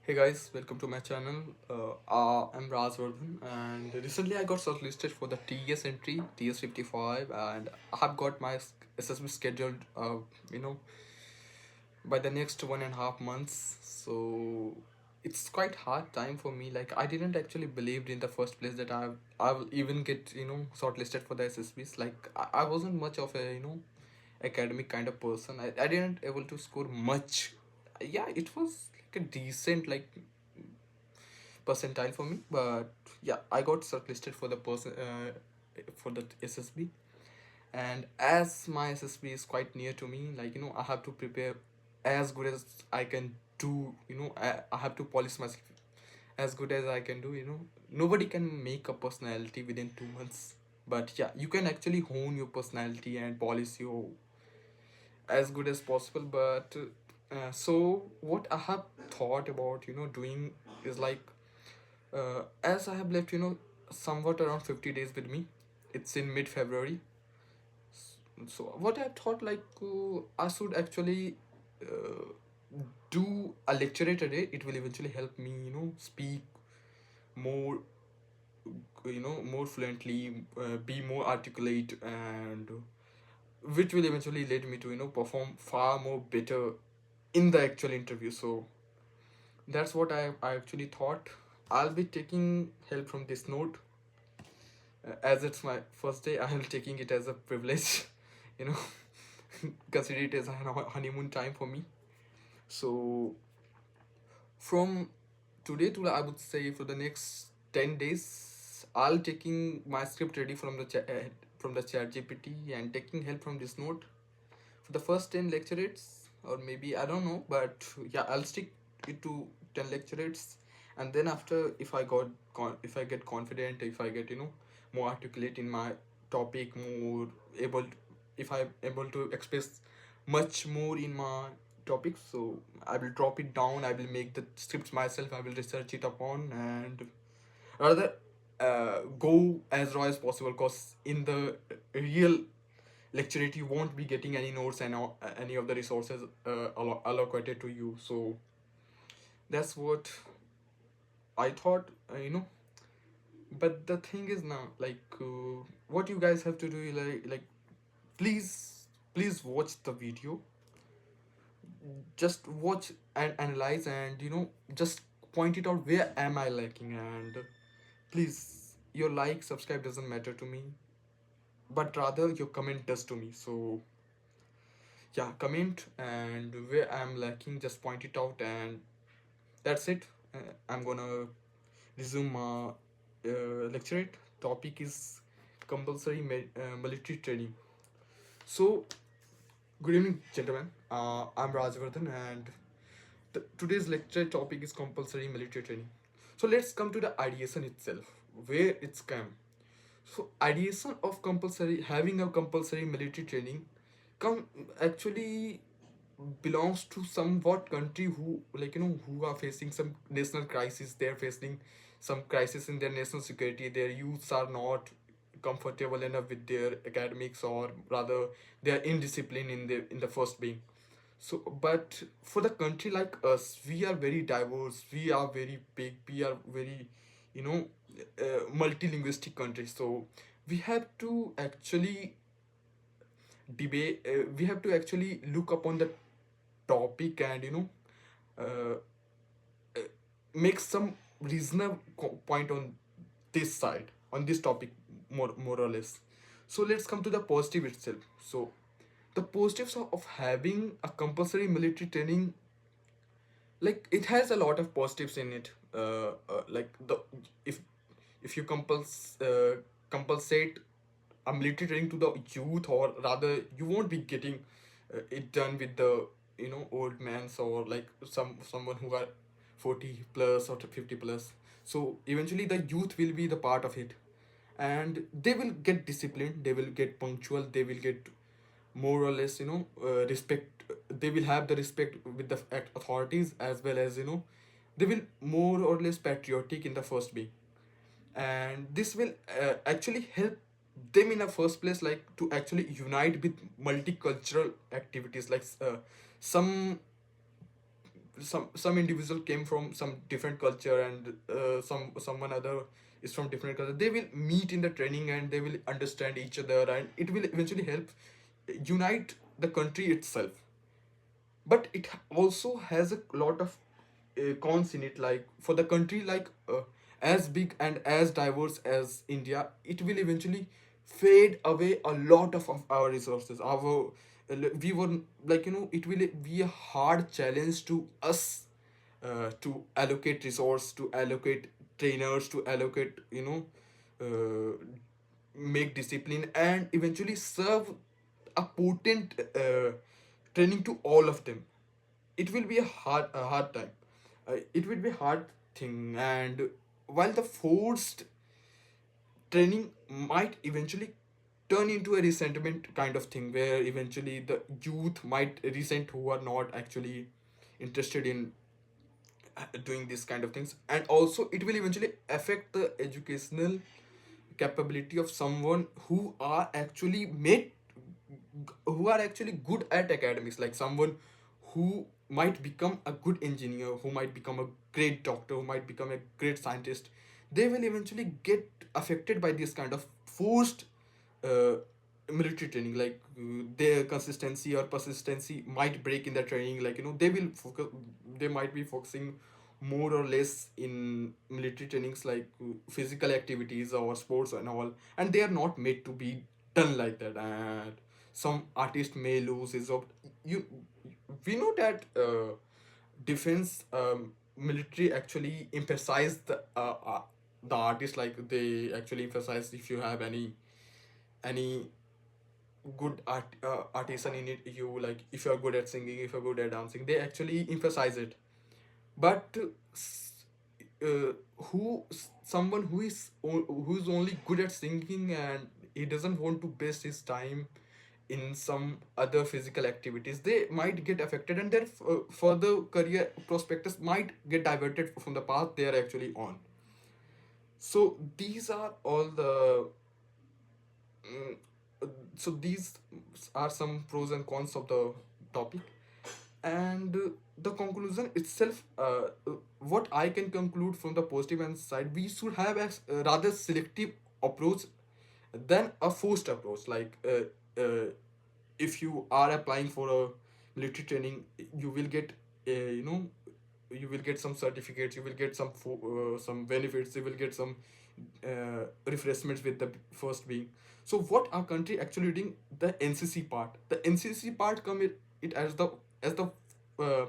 Hey guys, welcome to my channel. I'm Razvardhan, and recently I got shortlisted for the TS entry, TS 55, and I have got my SSB scheduled, you know, by the next 1.5 months. So it's quite hard time for me. Like I didn't actually believed in the first place that I will even get shortlisted for the SSBs. Like I wasn't much of a academic kind of person. I didn't able to score much. Yeah, it was like a decent percentile for me, but yeah, I got shortlisted for the person for the SSB. And as my SSB is quite near to me, like I have to prepare as good as I can do. I have to polish myself as good as I can do. Nobody can make a personality within 2 months, but yeah, you can actually hone your personality and polish your as good as possible. But so what I have thought about doing is like, as I have left somewhat around 50 days with me. It's in mid-February. So what I thought, like, I should actually uh, do a lecturette a day. It will eventually help me speak more, more fluently, be more articulate, and which will eventually lead me to perform far more better in the actual interview. So that's what I actually thought. I'll be taking help from this note. As it's my first day, I am taking it as a privilege. you know Consider it as a honeymoon time for me. So from today to, I would say, for the next 10 days, I'll taking my script ready from the chat GPT and taking help from this note for the first 10 lecturates, or maybe I don't know, but yeah, I'll stick it to 10 lecturates. And then after, if I get confident, if I get more articulate in my topic, more able if I'm able to express much more in my topics, so I will drop it down, I will make the scripts myself, I will research it upon, and rather go as raw as possible, because in the real lecturate you won't be getting any notes and any of the resources allocated to you. So that's what I thought, but the thing is now, like, what you guys have to do, like, please watch the video, just watch and analyze, and just point it out where am I lacking. And please, your like, subscribe doesn't matter to me, but rather your comment does to me. So yeah, comment, and where I'm lacking, just point it out, and that's it. I'm gonna resume my lecturate. Topic is compulsory military training. So good evening, gentlemen. I'm Rajvardhan, and today's lecture topic is compulsory military training. So let's come to the ideation itself, where it's come. So ideation of compulsory having a compulsory military training come actually belongs to somewhat country who, like, who are facing some national crisis. They're facing some crisis in their national security. Their youths are not comfortable enough with their academics, or rather they are indisciplined in the first being. So but for the country like us, we are very diverse, we are very big, we are very you know multilinguistic country. So we have to actually debate, we have to actually look upon the topic, and uh, uh, make some reasonable point on this side, on this topic, more or less. So let's come to the positive itself. So the positives of having a compulsory military training, like, it has a lot of positives in it. Like, if if you compulsate a military training to the youth, or rather you won't be getting it done with the old mans, or like someone who are 40 plus or 50 plus. So eventually the youth will be the part of it, and they will get disciplined, they will get punctual, they will get more or less respect. They will have the respect with the authorities, as well as they will more or less patriotic in the first being. And this will actually help them in the first place, like, to actually unite with multicultural activities. Like, some some individual came from some different culture, and someone other is from different culture. They will meet in the training and they will understand each other, and it will eventually help unite the country itself. But it also has a lot of cons in it. Like for the country like as big and as diverse as India, it will eventually fade away a lot of our resources. Our we were like, it will be a hard challenge to us to allocate resource, to allocate trainers, to allocate, make discipline, and eventually serve a potent training to all of them. It will be a hard time. It will be a hard thing. And while the forced training might eventually turn into a resentment kind of thing, where eventually the youth might resent who are not actually interested in doing these kind of things. And also it will eventually affect the educational capability of someone who are actually good at academics, like someone who might become a good engineer, who might become a great doctor, who might become a great scientist. They will eventually get affected by this kind of forced uh, military training. Like their consistency or persistency might break in their training. Like, they might be focusing more or less in military trainings, like physical activities or sports and all, and they are not made to be done like that. And some artist may lose his job. you we know that defense military actually emphasize the artist. Like they actually emphasize, if you have any good artisan in it, you like, if you're good at singing, if you're good at dancing, they actually emphasize it. But someone who's only good at singing, and he doesn't want to waste his time in some other physical activities, they might get affected, and their further career prospectus might get diverted from the path they are actually on. So these are all the mm, so these are some pros and cons of the topic. And the conclusion itself, what I can conclude from the positive and side, we should have a rather selective approach than a forced approach. Like if you are applying for a military training, you will get you know you will get some certificates, you will get some benefits, you will get some refreshments with the first being. So what our country actually doing, the NCC part come it as the uh,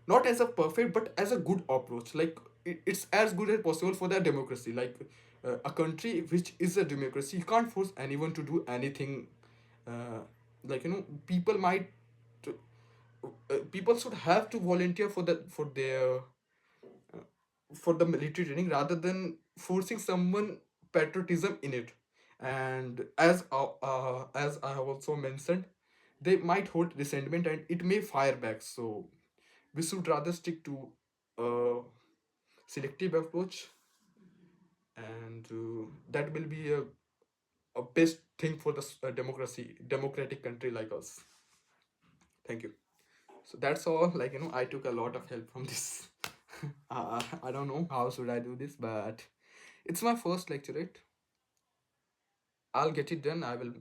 not as a perfect but as a good approach. Like it's as good as possible for the democracy. Like a country which is a democracy, you can't force anyone to do anything. uh, like, people should have to volunteer for the military training, rather than forcing someone patriotism in it. And as I have also mentioned, they might hold resentment and it may fire back. So we should rather stick to a selective approach, and that will be a best thing for the democratic country like us. Thank you. So that's all. Like, I took a lot of help from this. I don't know how should I do this, but it's my first lecturate. I'll get it done. I will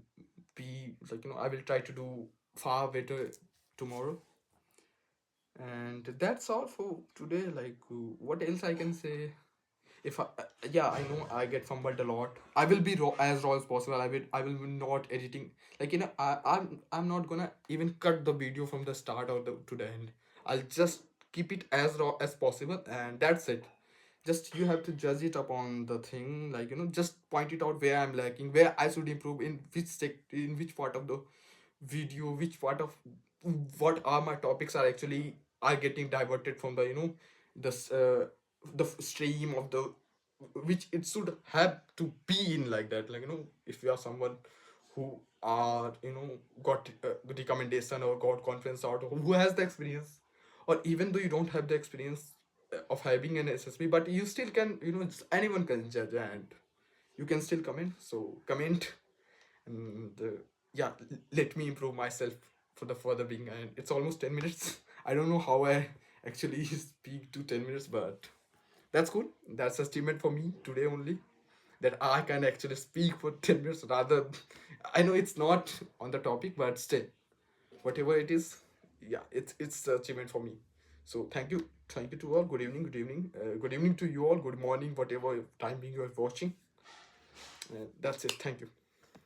be like, I will try to do far better tomorrow. And that's all for today. Like, what else I can say? If yeah, I know I get fumbled a lot. I will be as raw as possible. I will be not editing. Like, I'm not gonna even cut the video from the start or to the end. I'll just keep it as raw as possible, and that's it. Just you have to judge it upon the thing. Like, just point it out where I'm lacking, where I should improve, in which part of the video, which part of what are my topics are getting diverted from the, the stream of the, which it should have to be in. Like that. Like, if you are someone who are, got recommendation or got conference out, who has the experience, or even though you don't have the experience of having an SSB, but you still can, anyone can judge, and you can still comment. So comment, and yeah, let me improve myself for the further being. And it's almost 10 minutes. I don't know how I actually speak to 10 minutes, but that's good. That's achievement for me today only, that I can actually speak for 10 minutes rather. I know it's not on the topic, but still, whatever it is, yeah, it's achievement for me. So thank you to all. Good evening, good evening to you all. Good morning, whatever time being you are watching. That's it. Thank you.